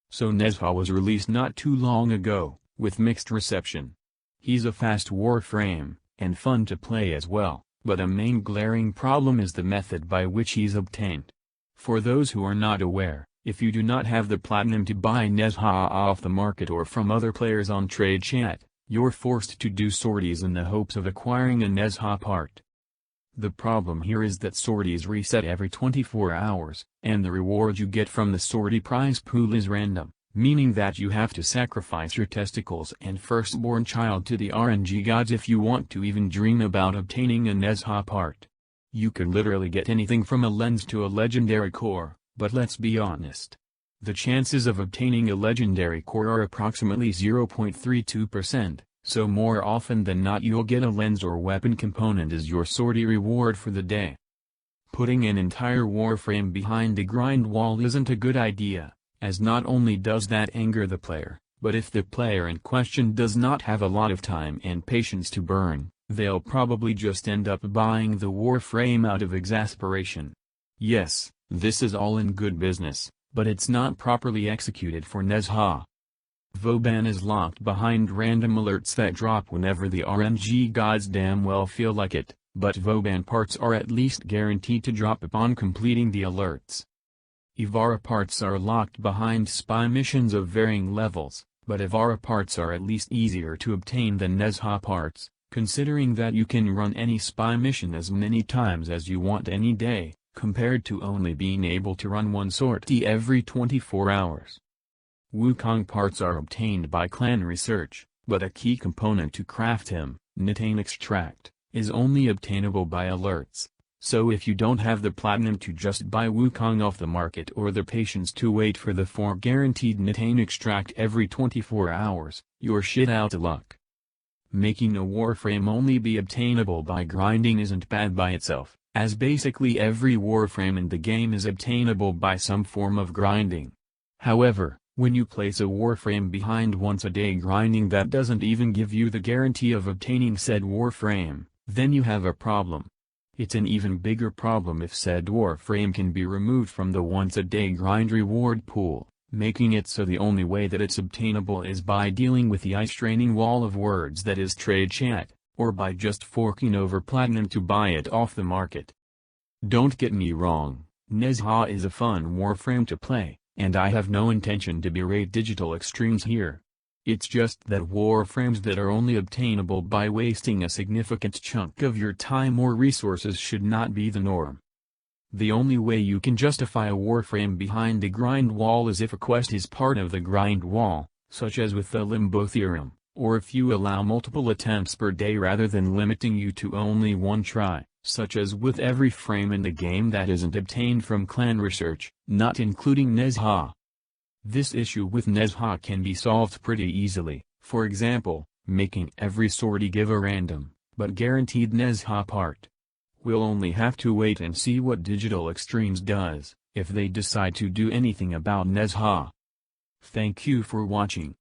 So Nezha was released not too long ago, with mixed reception. He's a fast Warframe, and fun to play as well, but a main glaring problem is the method by which he's obtained. For those who are not aware, if you do not have the platinum to buy Nezha off the market or from other players on trade chat, you're forced to do sorties in the hopes of acquiring a Nezha part. The problem here is that sorties reset every 24 hours, and the reward you get from the sortie prize pool is random, meaning that you have to sacrifice your testicles and firstborn child to the RNG gods if you want to even dream about obtaining a Nezha part. You could literally get anything from a lens to a legendary core, but let's be honest. The chances of obtaining a legendary core are approximately 0.32%. So more often than not you'll get a lens or weapon component as your sortie reward for the day. Putting an entire Warframe behind the grind wall isn't a good idea, as not only does that anger the player, but if the player in question does not have a lot of time and patience to burn, they'll probably just end up buying the Warframe out of exasperation. Yes, this is all in good business, but it's not properly executed for Nezha. Vauban is locked behind random alerts that drop whenever the RNG gods damn well feel like it, but Vauban parts are at least guaranteed to drop upon completing the alerts. Ivara parts are locked behind spy missions of varying levels, but Ivara parts are at least easier to obtain than Nezha parts, considering that you can run any spy mission as many times as you want any day, compared to only being able to run one sortie every 24 hours. Wukong parts are obtained by clan research, but a key component to craft him, Nitane extract, is only obtainable by alerts. So if you don't have the platinum to just buy Wukong off the market or the patience to wait for the 4 guaranteed Nitane extract every 24 hours, you're shit out of luck. Making a Warframe only be obtainable by grinding isn't bad by itself, as basically every Warframe in the game is obtainable by some form of grinding. However, when you place a Warframe behind once-a-day grinding that doesn't even give you the guarantee of obtaining said Warframe, then you have a problem. It's an even bigger problem if said Warframe can be removed from the once-a-day grind reward pool, making it so the only way that it's obtainable is by dealing with the eye-straining wall of words that is trade chat, or by just forking over platinum to buy it off the market. Don't get me wrong, Nezha is a fun Warframe to play, and I have no intention to berate digital extremes here. It's just that Warframes that are only obtainable by wasting a significant chunk of your time or resources should not be the norm. The only way you can justify a Warframe behind the grind wall is if a quest is part of the grind wall, such as with the Limbo Theorem, or if you allow multiple attempts per day rather than limiting you to only one try, such as with every frame in the game that isn't obtained from clan research, not including Nezha. This issue with Nezha can be solved pretty easily, for example, making every sortie give a random, but guaranteed Nezha part. We'll only have to wait and see what Digital Extremes does, if they decide to do anything about Nezha. Thank you for watching.